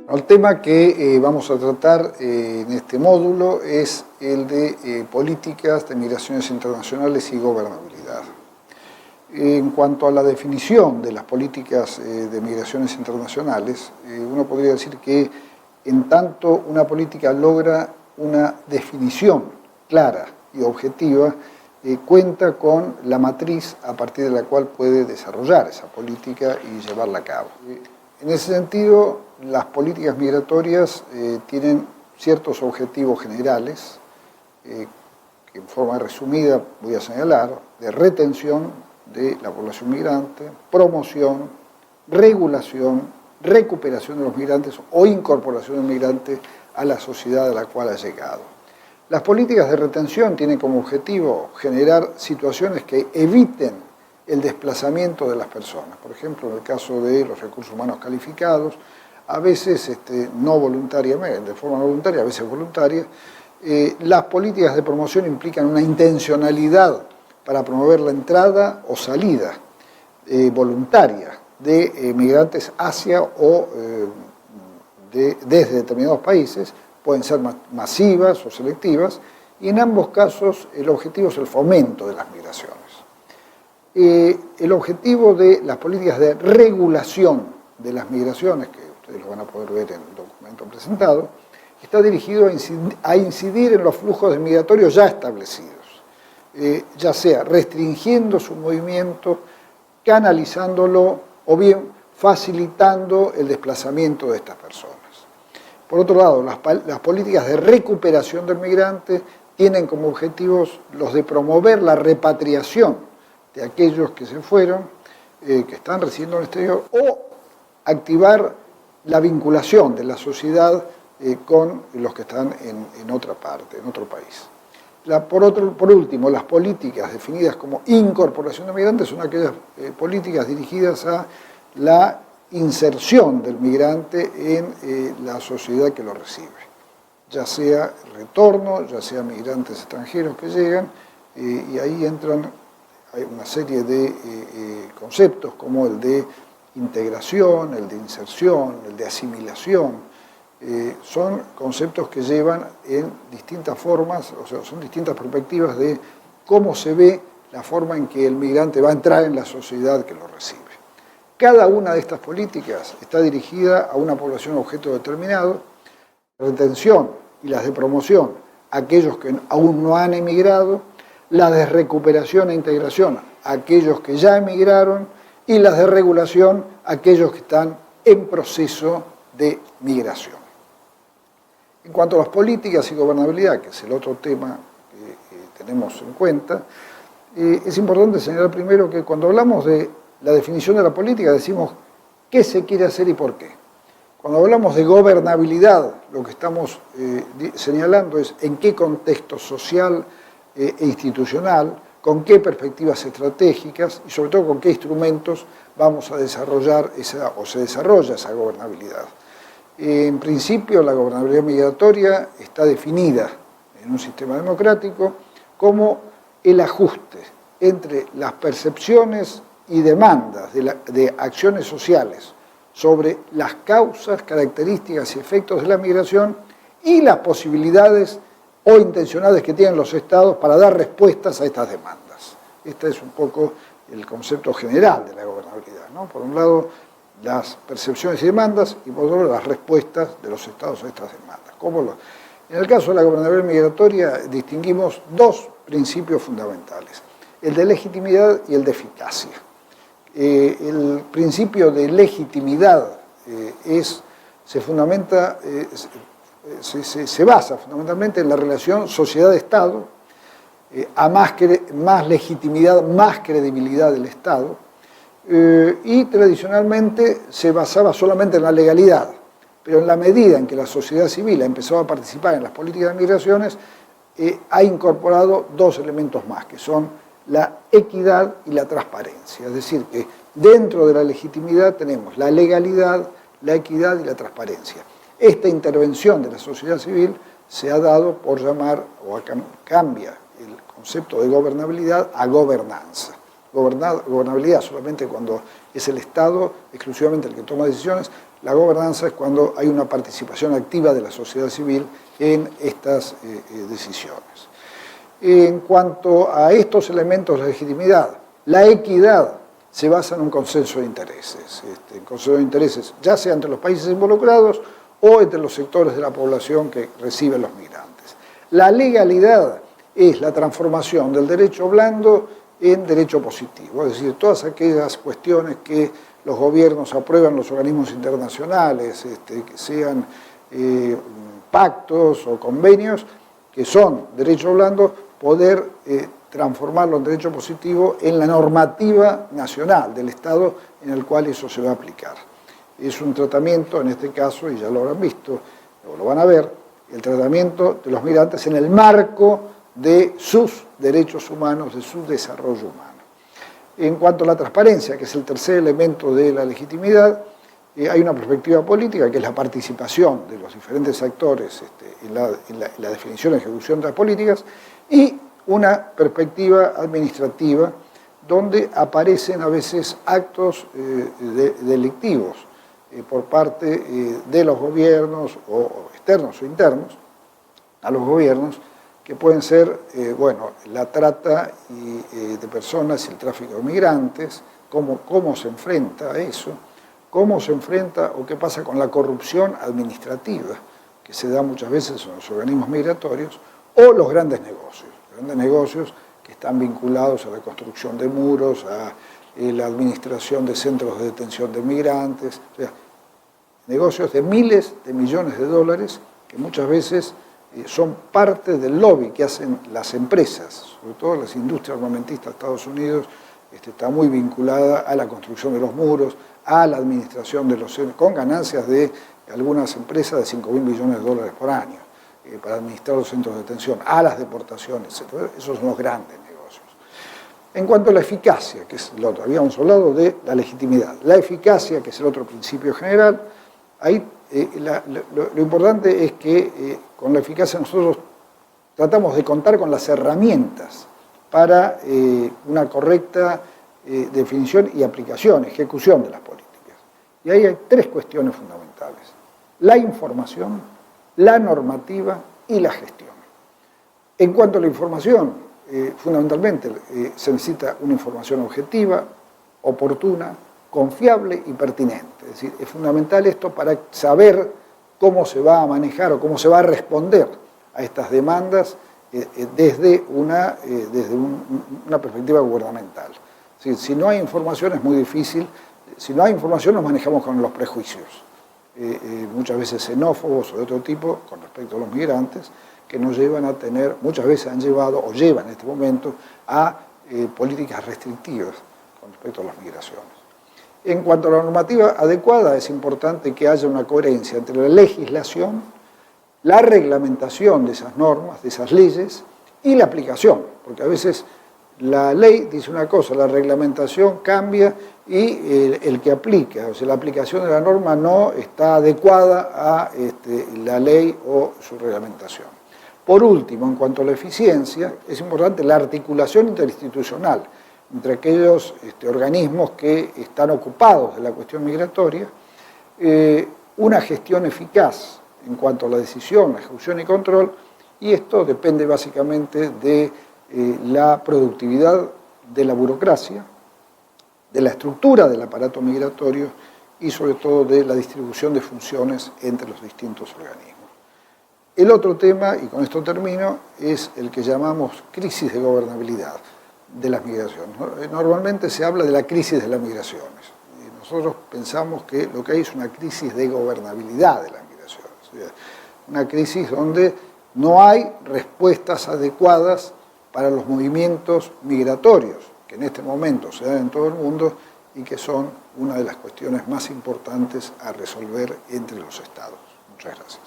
El tema que vamos a tratar en este módulo es el de políticas de migraciones internacionales y gobernabilidad. En cuanto a la definición de las políticas de migraciones internacionales, uno podría decir que en tanto una política logra una definición clara y objetiva, cuenta con la matriz a partir de la cual puede desarrollar esa política y llevarla a cabo. En ese sentido, las políticas migratorias tienen ciertos objetivos generales, que en forma resumida voy a señalar, de retención de la población migrante, promoción, regulación, recuperación de los migrantes o incorporación del migrante a la sociedad a la cual ha llegado. Las políticas de retención tienen como objetivo generar situaciones que eviten el desplazamiento de las personas. Por ejemplo, en el caso de los recursos humanos calificados, a veces no voluntariamente, de forma no voluntaria, a veces voluntaria. Las políticas de promoción implican una intencionalidad para promover la entrada o salida voluntaria de migrantes hacia o desde determinados países, pueden ser masivas o selectivas, y en ambos casos el objetivo es el fomento de las migraciones. El objetivo de las políticas de regulación de las migraciones, que ustedes lo van a poder ver en el documento presentado, está dirigido a incidir en los flujos migratorios ya establecidos, ya sea restringiendo su movimiento, canalizándolo o bien facilitando el desplazamiento de estas personas. Por otro lado, las políticas de recuperación del migrante tienen como objetivos los de promover la repatriación de aquellos que se fueron, que están residiendo en el exterior, o activar la vinculación de la sociedad con los que están en otra parte, en otro país. Por último, las políticas definidas como incorporación de migrantes son aquellas políticas dirigidas a la inserción del migrante en la sociedad que lo recibe, ya sea retorno, ya sea migrantes extranjeros que llegan, y ahí entran hay una serie de conceptos como el de integración, el de inserción, el de asimilación. Son conceptos que llevan en distintas formas, o sea, son distintas perspectivas de cómo se ve la forma en que el migrante va a entrar en la sociedad que lo recibe. Cada una de estas políticas está dirigida a una población objeto determinado, retención y las de promoción, aquellos que aún no han emigrado, las de recuperación e integración, aquellos que ya emigraron, y las de regulación, aquellos que están en proceso de migración. En cuanto a las políticas y gobernabilidad, que es el otro tema que tenemos en cuenta, es importante señalar primero que cuando hablamos de la definición de la política decimos qué se quiere hacer y por qué. Cuando hablamos de gobernabilidad, lo que estamos señalando es en qué contexto social e institucional, con qué perspectivas estratégicas y sobre todo con qué instrumentos vamos a desarrollar se desarrolla esa gobernabilidad. En principio, la gobernabilidad migratoria está definida en un sistema democrático como el ajuste entre las percepciones y demandas de acciones sociales sobre las causas, características y efectos de la migración y las posibilidades o intencionales que tienen los estados para dar respuestas a estas demandas. Este es un poco el concepto general de la gobernabilidad, ¿no? Por un lado, las percepciones y demandas, y por otro lado, las respuestas de los estados a estas demandas. En el caso de la gobernabilidad migratoria, distinguimos dos principios fundamentales, el de legitimidad y el de eficacia. El principio de legitimidad se basa fundamentalmente en la relación sociedad-estado, a más legitimidad, más credibilidad del Estado, y tradicionalmente se basaba solamente en la legalidad, pero en la medida en que la sociedad civil ha empezado a participar en las políticas de migraciones, ha incorporado dos elementos más, que son la equidad y la transparencia. Es decir, que dentro de la legitimidad tenemos la legalidad, la equidad y la transparencia. Esta intervención de la sociedad civil se ha dado por llamar, cambia el concepto de gobernabilidad a gobernanza. gobernabilidad solamente cuando es el Estado exclusivamente el que toma decisiones. La gobernanza es cuando hay una participación activa de la sociedad civil en estas decisiones. En cuanto a estos elementos de legitimidad, la equidad se basa en un consenso de intereses, ya sea entre los países involucrados o entre los sectores de la población que reciben los migrantes. La legalidad es la transformación del derecho blando en derecho positivo, es decir, todas aquellas cuestiones que los gobiernos aprueban, los organismos internacionales, que sean pactos o convenios, que son derecho blando, poder transformarlo en derecho positivo en la normativa nacional del Estado en el cual eso se va a aplicar. Es un tratamiento, en este caso, y ya lo habrán visto, o lo van a ver, el tratamiento de los migrantes en el marco de sus derechos humanos, de su desarrollo humano. En cuanto a la transparencia, que es el tercer elemento de la legitimidad, hay una perspectiva política, que es la participación de los diferentes actores en la definición y ejecución de las políticas, y una perspectiva administrativa, donde aparecen a veces actos delictivos por parte de los gobiernos, o externos o internos, a los gobiernos, que pueden ser, la trata de personas y el tráfico de migrantes, cómo se enfrenta a eso, cómo se enfrenta o qué pasa con la corrupción administrativa, que se da muchas veces en los organismos migratorios, o los grandes negocios que están vinculados a la construcción de muros, a la administración de centros de detención de migrantes, o sea, negocios de miles de millones de dólares que muchas veces son parte del lobby que hacen las empresas, sobre todo las industrias armamentistas de Estados Unidos, está muy vinculada a la construcción de los muros, a la administración de los centros, con ganancias de algunas empresas de 5.000 millones de dólares por año, para administrar los centros de detención, a las deportaciones, etc. Esos son los grandes negocios. En cuanto a la eficacia, que es lo otro, habíamos hablado de la legitimidad. La eficacia, que es el otro principio general, ahí lo importante es que con la eficacia nosotros tratamos de contar con las herramientas para una correcta definición y aplicación, ejecución de las políticas. Y ahí hay tres cuestiones fundamentales: la información, la normativa y la gestión. En cuanto a la información, fundamentalmente se necesita una información objetiva, oportuna, confiable y pertinente. Es decir, es fundamental esto para saber cómo se va a manejar o cómo se va a responder a estas demandas desde una perspectiva gubernamental. Es decir, si no hay información es muy difícil. Si no hay información nos manejamos con los prejuicios, muchas veces xenófobos o de otro tipo con respecto a los migrantes, que nos llevan a tener, muchas veces han llevado o llevan en este momento a políticas restrictivas con respecto a las migraciones. En cuanto a la normativa adecuada, es importante que haya una coherencia entre la legislación, la reglamentación de esas normas, de esas leyes, y la aplicación, porque a veces la ley dice una cosa, la reglamentación cambia y el que aplica, o sea, la aplicación de la norma no está adecuada a la ley o su reglamentación. Por último, en cuanto a la eficiencia, es importante la articulación interinstitucional entre aquellos organismos que están ocupados de la cuestión migratoria, una gestión eficaz en cuanto a la decisión, la ejecución y control, y esto depende básicamente de la productividad de la burocracia, de la estructura del aparato migratorio y sobre todo de la distribución de funciones entre los distintos organismos. El otro tema, y con esto termino, es el que llamamos crisis de gobernabilidad de las migraciones. Normalmente se habla de la crisis de las migraciones. Y nosotros pensamos que lo que hay es una crisis de gobernabilidad de las migraciones. O sea, una crisis donde no hay respuestas adecuadas para los movimientos migratorios, que en este momento se dan en todo el mundo y que son una de las cuestiones más importantes a resolver entre los estados. Muchas gracias.